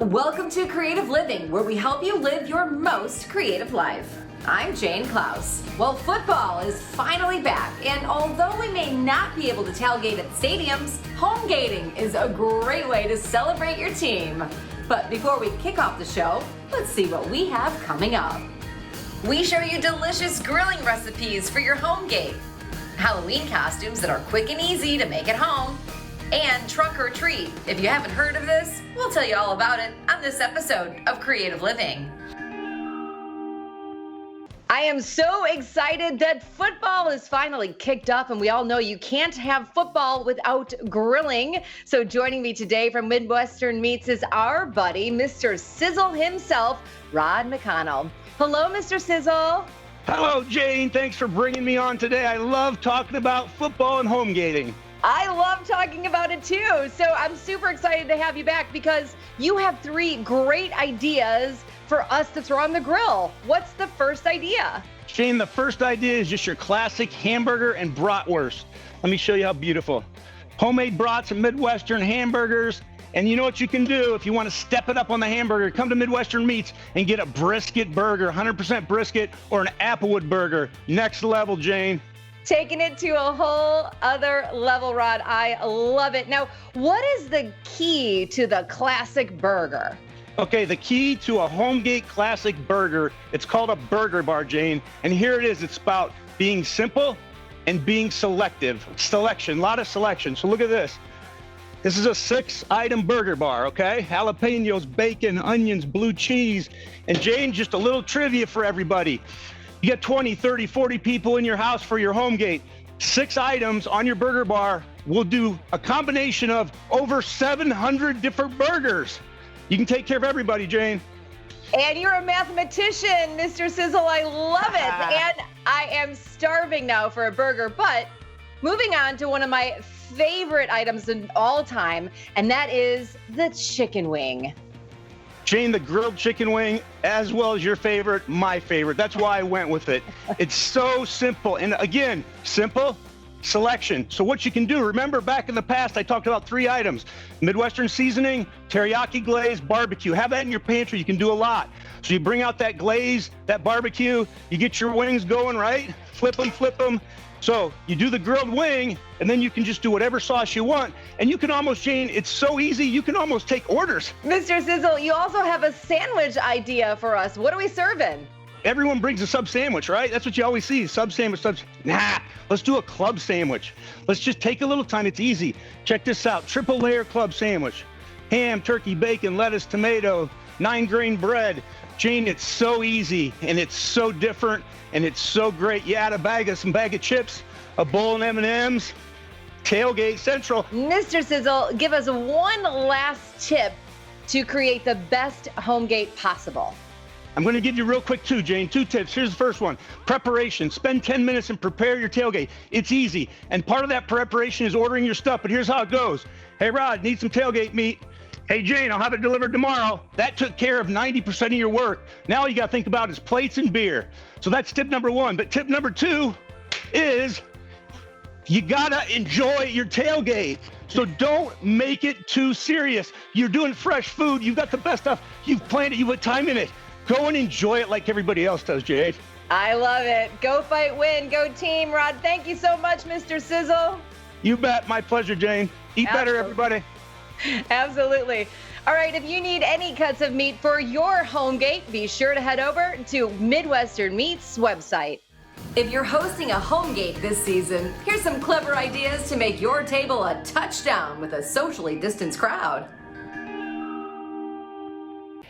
Welcome to Creative Living, where we help you live your most creative life. I'm Jane Klaus. Well, football is finally back, and although we may not be able to tailgate at stadiums, homegating is a great way to celebrate your team. But before we kick off the show, let's see what we have coming up. We show you delicious grilling recipes for your homegate, Halloween costumes that are quick and easy to make at home, and trunk or treat. If you haven't heard of this, we'll tell you all about it on this episode of Creative Living. I am so excited that football is finally kicked off, and we all know you can't have football without grilling. So joining me today from Midwestern Meats is our buddy, Mr. Sizzle himself, Rod McConnell. Hello, Mr. Sizzle. Hello, Jane. Thanks for bringing me on today. I love talking about football and homegating. I love talking about it too. So I'm super excited to have you back because you have 3 great ideas for us to throw on the grill. What's the first idea? Jane, the first idea is just your classic hamburger and bratwurst. Let me show you how beautiful. Homemade brats and Midwestern hamburgers. And you know what you can do if you want to step it up on the hamburger? Come to Midwestern Meats and get a brisket burger, 100% brisket, or an applewood burger. Next level, Jane. Taking it to a whole other level, Rod. I love it. Now, what is the key to the classic burger? Okay, the key to a Homegate classic burger, it's called a burger bar, Jane. And here it is. It's about being simple and being selective. Selection, a lot of selection. So look at this. This is a 6-item burger bar, okay? Jalapenos, bacon, onions, blue cheese. And Jane, just a little trivia for everybody. You get 20, 30, 40 people in your house for your homegate. 6 items on your burger bar will do a combination of over 700 different burgers. You can take care of everybody, Jane. And you're a mathematician, Mr. Sizzle. I love it. And I am starving now for a burger. But moving on to one of my favorite items in all time, and that is the chicken wing. Jane, the grilled chicken wing, as well as your favorite, my favorite. That's why I went with it. It's so simple. And again, simple, selection. So what you can do, remember back in the past, I talked about 3 items. Midwestern seasoning, teriyaki glaze, barbecue. Have that in your pantry. You can do a lot. So you bring out that glaze, that barbecue, you get your wings going, right? Flip them. So you do the grilled wing, and then you can just do whatever sauce you want. And you can almost, Jane, it's so easy, you can almost take orders. Mr. Sizzle, you also have a sandwich idea for us. What are we serving? Everyone brings a sub sandwich, right? That's what you always see, sub sandwich. Nah, let's do a club sandwich. Let's just take a little time, it's easy. Check this out, 3-layer club sandwich. Ham, turkey, bacon, lettuce, tomato, 9-grain bread. Jane, it's so easy, and it's so different, and it's so great. You add some bag of chips, a bowl of M&Ms, tailgate central. Mr. Sizzle, give us one last tip to create the best homegate possible. I'm going to give you real quick too, Jane. 2 tips. Here's the first one. Preparation. Spend 10 minutes and prepare your tailgate. It's easy. And part of that preparation is ordering your stuff, but here's how it goes. Hey, Rod, need some tailgate meat. Hey, Jane, I'll have it delivered tomorrow. That took care of 90% of your work. Now you got to think about is plates and beer. So that's tip number 1. But tip number 2 is you got to enjoy your tailgate. So don't make it too serious. You're doing fresh food. You've got the best stuff. You've planned it. You put time in it. Go and enjoy it like everybody else does, Jade. I love it. Go fight, win, go team. Rod, thank you so much, Mr. Sizzle. You bet. My pleasure, Jane. Eat better, everybody. Absolutely. All right, if you need any cuts of meat for your homegate, be sure to head over to Midwestern Meats website. If you're hosting a homegate this season, here's some clever ideas to make your table a touchdown with a socially distanced crowd.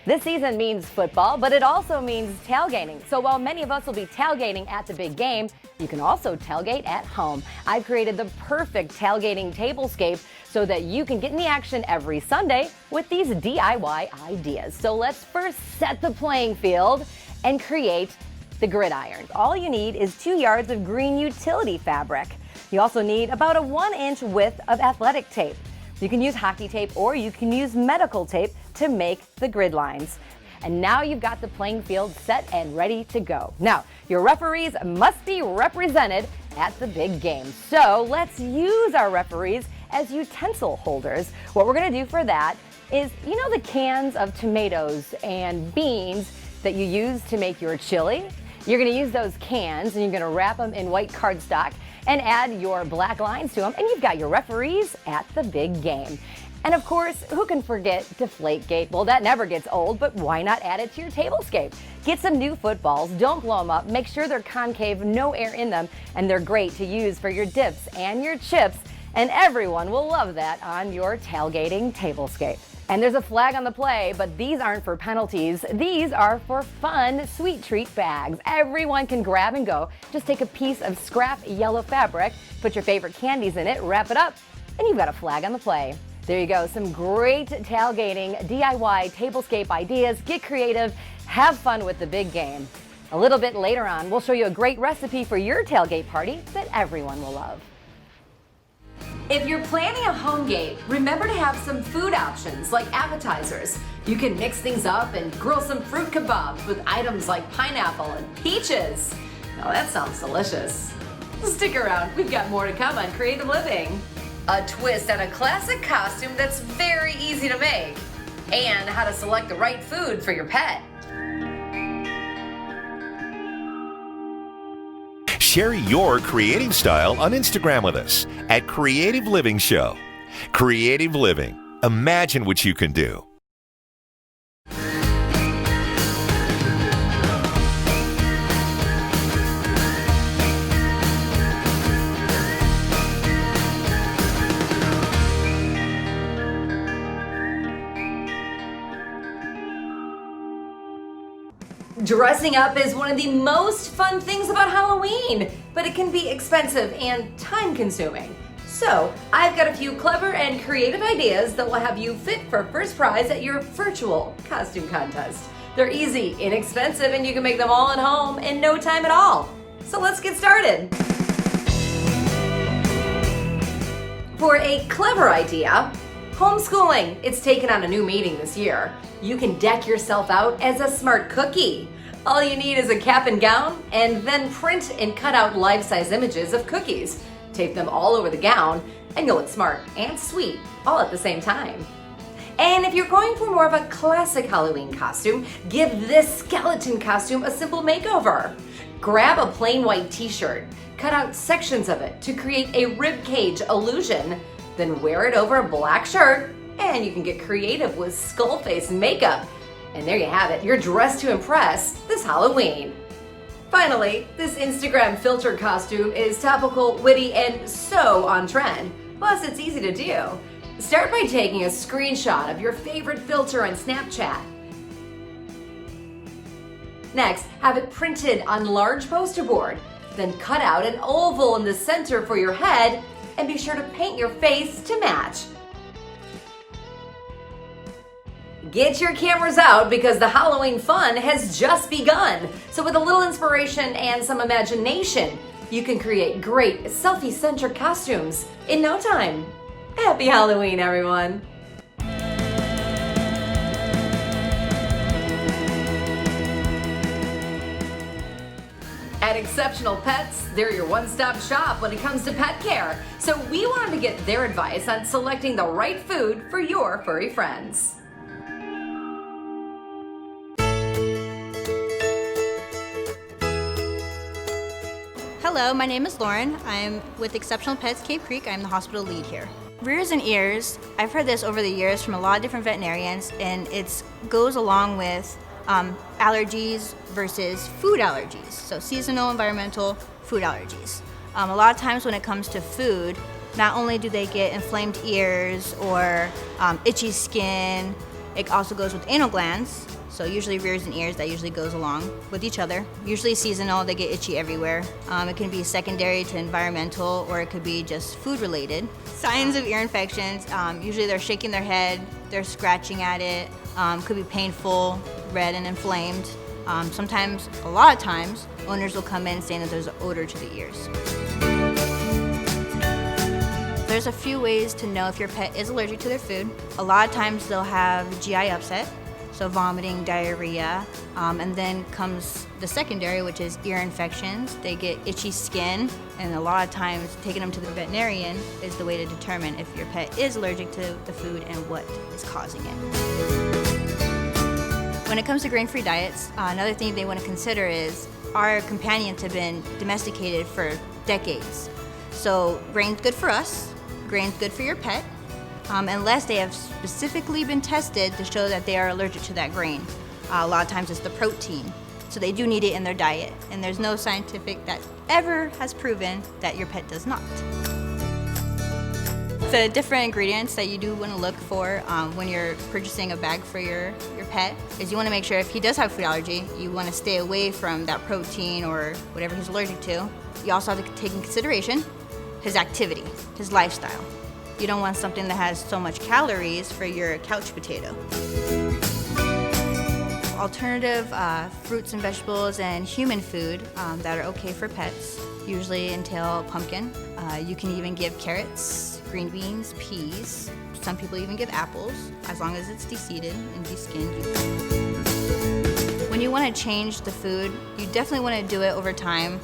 This season means football, but it also means tailgating. So while many of us will be tailgating at the big game, you can also tailgate at home. I've created the perfect tailgating tablescape so that you can get in the action every Sunday with these DIY ideas. So let's first set the playing field and create the gridirons. All you need is 2 yards of green utility fabric. You also need about a 1-inch width of athletic tape. You can use hockey tape or you can use medical tape to make the grid lines. And now you've got the playing field set and ready to go. Now, your referees must be represented at the big game. So let's use our referees as utensil holders. What we're gonna do for that is, you know, the cans of tomatoes and beans that you use to make your chili? You're going to use those cans and you're going to wrap them in white cardstock and add your black lines to them, and you've got your referees at the big game. And of course, who can forget Deflategate? Well, that never gets old, but why not add it to your tablescape? Get some new footballs, don't blow them up, make sure they're concave, no air in them, and they're great to use for your dips and your chips, and everyone will love that on your tailgating tablescape. And there's a flag on the play, but these aren't for penalties. These are for fun sweet treat bags. Everyone can grab and go. Just take a piece of scrap yellow fabric, put your favorite candies in it, wrap it up, and you've got a flag on the play. There you go, some great tailgating DIY tablescape ideas. Get creative, have fun with the big game. A little bit later on, we'll show you a great recipe for your tailgate party that everyone will love. If you're planning a homegate, remember to have some food options like appetizers. You can mix things up and grill some fruit kebabs with items like pineapple and peaches. Now that sounds delicious. Stick around, we've got more to come on Creative Living. A twist on a classic costume that's very easy to make. And how to select the right food for your pet. Share your creative style on Instagram with us at Creative Living Show. Creative Living. Imagine what you can do. Dressing up is one of the most fun things about Halloween, but it can be expensive and time-consuming. So, I've got a few clever and creative ideas that will have you fit for first prize at your virtual costume contest. They're easy, inexpensive, and you can make them all at home in no time at all. So let's get started. For a clever idea, homeschooling. It's taken on a new meaning this year. You can deck yourself out as a smart cookie. All you need is a cap and gown, and then print and cut out life-size images of cookies. Tape them all over the gown, and you'll look smart and sweet all at the same time. And if you're going for more of a classic Halloween costume, give this skeleton costume a simple makeover. Grab a plain white t-shirt, cut out sections of it to create a ribcage illusion, then wear it over a black shirt, and you can get creative with skull face makeup. And there you have it, you're dressed to impress this Halloween. Finally, this Instagram filter costume is topical, witty, and so on trend. Plus, it's easy to do. Start by taking a screenshot of your favorite filter on Snapchat. Next, have it printed on large poster board. Then cut out an oval in the center for your head, and be sure to paint your face to match. Get your cameras out because the Halloween fun has just begun. So with a little inspiration and some imagination, you can create great selfie-centric costumes in no time. Happy Halloween, everyone! At Exceptional Pets, they're your one-stop shop when it comes to pet care. So we wanted to get their advice on selecting the right food for your furry friends. Hello, my name is Lauren. I'm with Exceptional Pets Cave Creek. I'm the hospital lead here. Rears and ears, I've heard this over the years from a lot of different veterinarians, and it goes along with allergies versus food allergies. So seasonal, environmental, food allergies. A lot of times when it comes to food, not only do they get inflamed ears or itchy skin, it also goes with anal glands. So usually rears and ears, that usually goes along with each other. Usually seasonal, they get itchy everywhere. It can be secondary to environmental, or it could be just food related. Signs of ear infections, usually they're shaking their head, they're scratching at it, could be painful, red and inflamed. Sometimes, a lot of times, owners will come in saying that there's an odor to the ears. There's a few ways to know if your pet is allergic to their food. A lot of times they'll have GI upset. so vomiting, diarrhea, and then comes the secondary, which is ear infections. They get itchy skin, and a lot of times taking them to the veterinarian is the way to determine if your pet is allergic to the food and what is causing it. When it comes to grain-free diets, another thing they want to consider is our companions have been domesticated for decades. So grain's good for us, grain's good for your pet, unless they have specifically been tested to show that they are allergic to that grain. A lot of times it's the protein, so they do need it in their diet, and there's no scientific that ever has proven that your pet does not. The different ingredients that you do want to look for when you're purchasing a bag for your pet is you want to make sure if he does have a food allergy, you want to stay away from that protein or whatever he's allergic to. You also have to take into consideration his activity, his lifestyle. You don't want something that has so much calories for your couch potato. Alternative fruits and vegetables and human food that are okay for pets usually entail pumpkin. You can even give carrots, green beans, peas. Some people even give apples, as long as it's deseeded and deskinned. When you want to change the food, you definitely want to do it over time.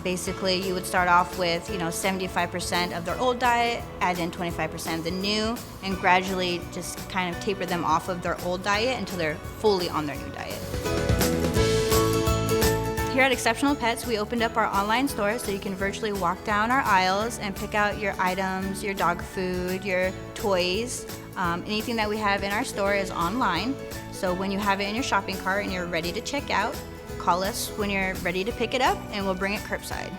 Basically, you would start off with 75% of their old diet, add in 25% of the new, and gradually just kind of taper them off of their old diet until they're fully on their new diet. Here at Exceptional Pets, we opened up our online store so you can virtually walk down our aisles and pick out your items, your dog food, your toys. Anything that we have in our store is online. So when you have it in your shopping cart and you're ready to check out, call us when you're ready to pick it up and we'll bring it curbside.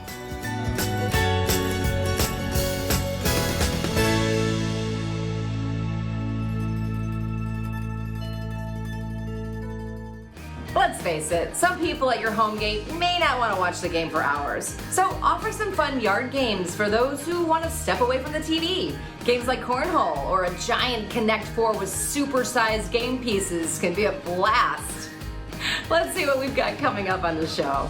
Let's face it, some people at your home gate may not want to watch the game for hours. So offer some fun yard games for those who want to step away from the TV. Games like cornhole or a giant Connect 4 with super-sized game pieces can be a blast. Let's see what we've got coming up on the show.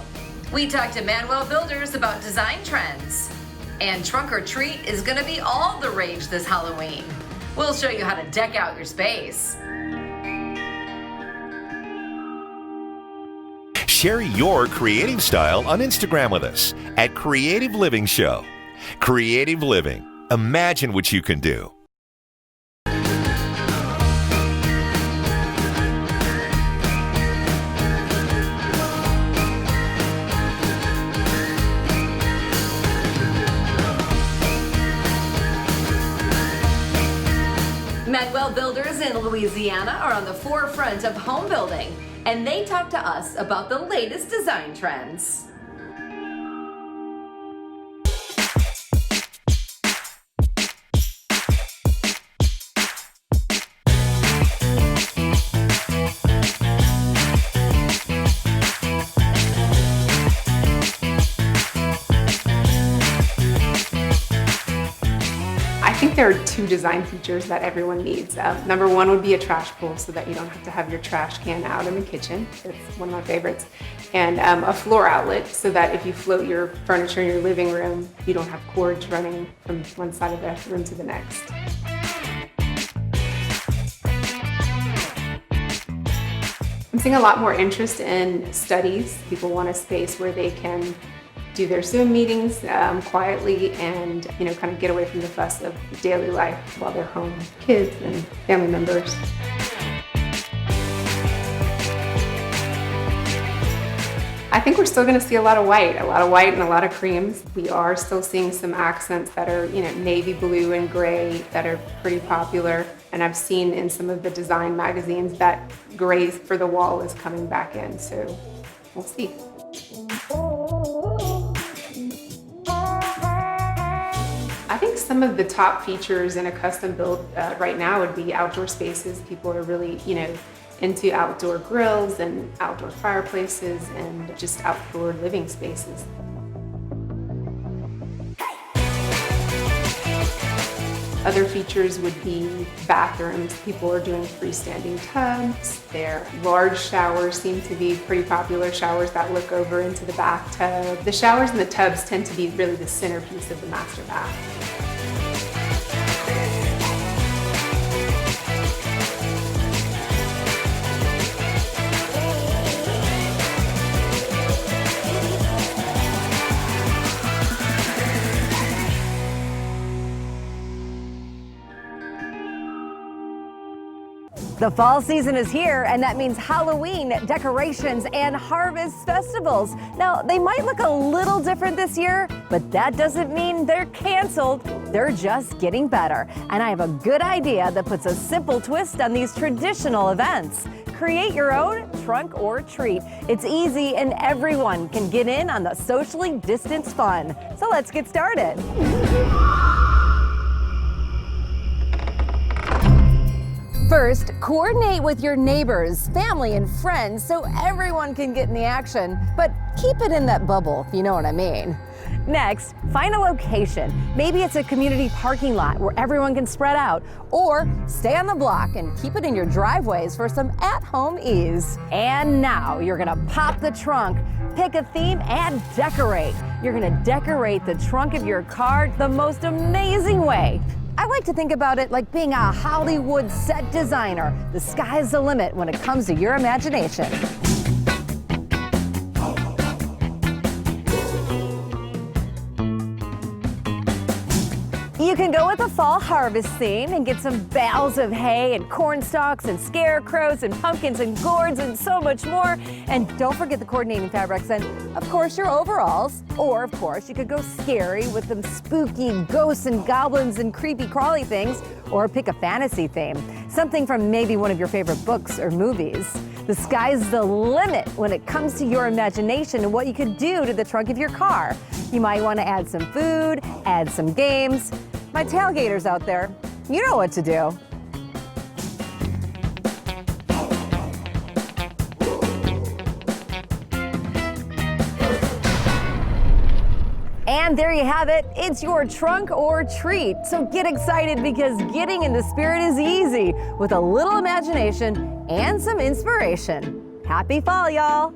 We talked to Manuel Builders about design trends. And Trunk or Treat is going to be all the rage this Halloween. We'll show you how to deck out your space. Share your creative style on Instagram with us at Creative Living Show. Creative Living. Imagine what you can do. Manuel Builders in Louisiana are on the forefront of home building, and they talk to us about the latest design trends. I think there are two design features that everyone needs. Number one would be a trash pull so that you don't have to have your trash can out in the kitchen. It's one of my favorites. And a floor outlet so that if you float your furniture in your living room, you don't have cords running from one side of the room to the next. I'm seeing a lot more interest in studies. People want a space where they can do their Zoom meetings quietly and kind of get away from the fuss of daily life while they're home with kids and family members. I think we're still going to see a lot of white and a lot of creams. We are still seeing some accents that are navy blue and gray that are pretty popular. And I've seen in some of the design magazines that gray for the wall is coming back in. So we'll see. I think some of the top features in a custom build right now would be outdoor spaces. People are really, into outdoor grills and outdoor fireplaces and just outdoor living spaces. Other features would be bathrooms. People are doing freestanding tubs. Their large showers seem to be pretty popular, showers that look over into the bathtub. The showers and the tubs tend to be really the centerpiece of the master bath. The fall season is here, and that means Halloween, decorations, and harvest festivals. Now, they might look a little different this year, but that doesn't mean they're canceled. They're just getting better. And I have a good idea that puts a simple twist on these traditional events. Create your own trunk or treat. It's easy, and everyone can get in on the socially distanced fun. So let's get started. First, coordinate with your neighbors, family, and friends so everyone can get in the action, but keep it in that bubble, if you know what I mean. Next, find a location. Maybe it's a community parking lot where everyone can spread out, or stay on the block and keep it in your driveways for some at-home ease. And now you're gonna pop the trunk, pick a theme, and decorate. You're gonna decorate the trunk of your car the most amazing way. I like to think about it like being a Hollywood set designer. The sky's the limit when it comes to your imagination. You can go with a fall harvest theme and get some bales of hay and corn stalks and scarecrows and pumpkins and gourds and so much more. And don't forget the coordinating fabrics and, of course, your overalls. Or, of course, you could go scary with them spooky ghosts and goblins and creepy crawly things. Or pick a fantasy theme, something from maybe one of your favorite books or movies. The sky's the limit when it comes to your imagination and what you could do to the trunk of your car. You might want to add some food, add some games. My tailgaters out there, you know what to do. And there you have it. It's your trunk or treat. So get excited because getting in the spirit is easy with a little imagination and some inspiration. Happy fall, y'all.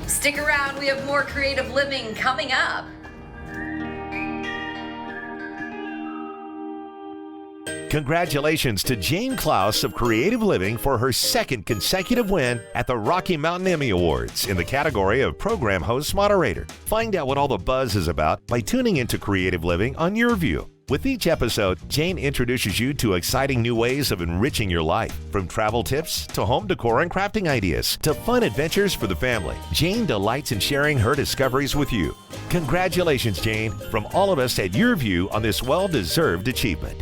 Stick around, we have more creative living coming up. Congratulations to Jane Klaus of Creative Living for her second consecutive win at the Rocky Mountain Emmy Awards in the category of Program Host Moderator. Find out what all the buzz is about by tuning into Creative Living on Your View. With each episode, Jane introduces you to exciting new ways of enriching your life. From travel tips to home decor and crafting ideas to fun adventures for the family, Jane delights in sharing her discoveries with you. Congratulations, Jane, from all of us at Your View on this well-deserved achievement.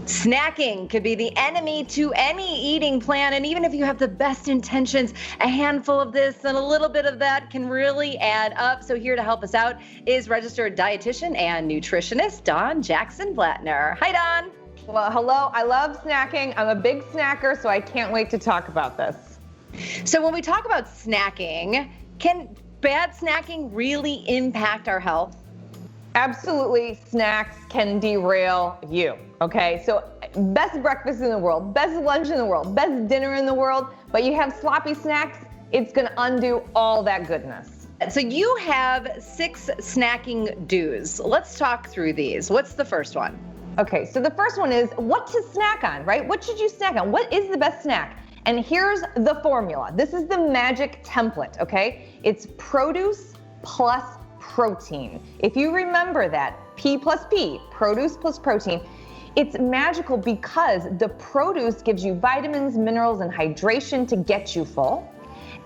Snacking could be the enemy to any eating plan, and even if you have the best intentions, a handful of this and a little bit of that can really add up. So here to help us out is registered dietitian and nutritionist Dawn Jackson-Blattner. Hi, Dawn. Well, hello. I love snacking. I'm a big snacker, so I can't wait to talk about this. So when we talk about snacking, can bad snacking really impact our health? Absolutely, snacks can derail you, okay? So best breakfast in the world, best lunch in the world, best dinner in the world, but you have sloppy snacks, it's gonna undo all that goodness. So you have 6 snacking do's. Let's talk through these. What's the first one? Okay, so the first one is what to snack on, right? What should you snack on? What is the best snack? And here's the formula. This is the magic template, okay? It's produce plus protein. If you remember that, P plus P, produce plus protein, it's magical because the produce gives you vitamins, minerals, and hydration to get you full,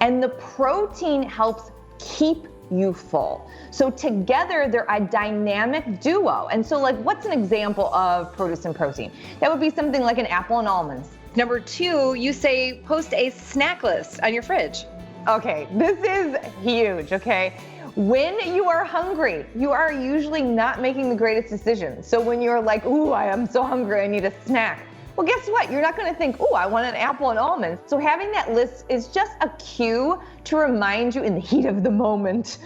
and the protein helps keep you full. So together they're a dynamic duo. And so like, what's an example of produce and protein? That would be something like an apple and almonds. Number 2, you say post a snack list on your fridge. Okay, this is huge, okay? When you are hungry, you are usually not making the greatest decisions. So when you're like, ooh, I am so hungry, I need a snack. Well, guess what? You're not gonna think, ooh, I want an apple and almonds. So having that list is just a cue to remind you in the heat of the moment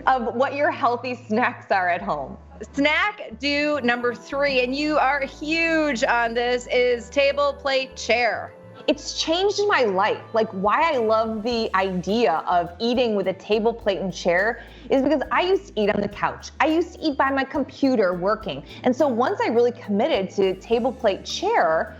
of what your healthy snacks are at home. Snack do number 3, and you are huge on this, is table, plate, chair. It's changed my life. Like, why I love the idea of eating with a table, plate, and chair is because I used to eat on the couch. I used to eat by my computer working. And so once I really committed to table, plate, chair,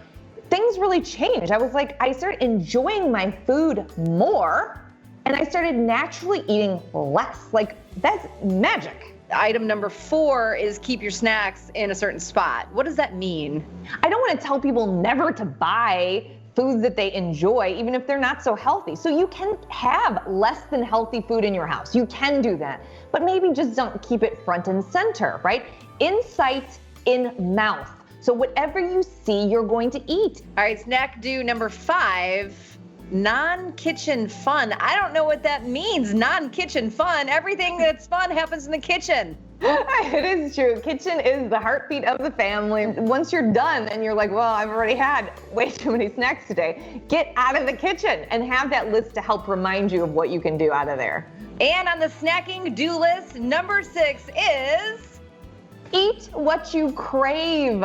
things really changed. I started enjoying my food more, and I started naturally eating less. Like, that's magic. Item number 4 is keep your snacks in a certain spot. What does that mean? I don't want to tell people never to buy foods that they enjoy, even if they're not so healthy. So you can have less than healthy food in your house. You can do that, but maybe just don't keep it front and center, right? In sight, in mouth. So whatever you see, you're going to eat. All right, snack do number 5. Non-kitchen fun. I don't know what that means. Non-kitchen fun. Everything that's fun happens in the kitchen. It is true. Kitchen is the heartbeat of the family. Once you're done and you're like, well, I've already had way too many snacks today, get out of the kitchen and have that list to help remind you of what you can do out of there. And on the snacking do list, number 6 is eat what you crave.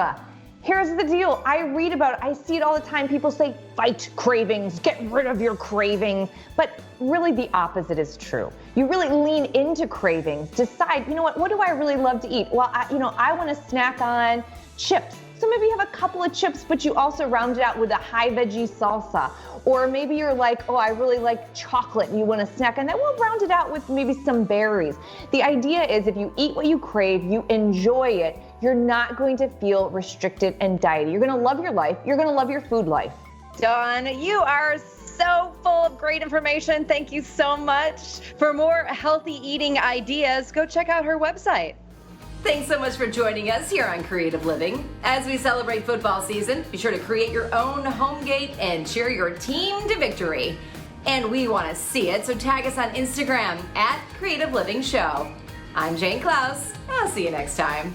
Here's the deal. I read about it. I see it all the time. People say, fight cravings, get rid of your cravings. But really the opposite is true. You really lean into cravings. Decide, what do I really love to eat? Well, I want to snack on chips. So maybe you have a couple of chips, but you also round it out with a high veggie salsa. Or maybe you're like, I really like chocolate and you want to snack on that. We'll round it out with maybe some berries. The idea is if you eat what you crave, you enjoy it, you're not going to feel restricted and diety. You're going to love your life. You're going to love your food life. Dawn, you are so full of great information. Thank you so much. For more healthy eating ideas, go check out her website. Thanks so much for joining us here on Creative Living. As we celebrate football season, be sure to create your own homegate and cheer your team to victory. And we want to see it, so tag us on Instagram @Creative Living Show. I'm Jane Klaus. I'll see you next time.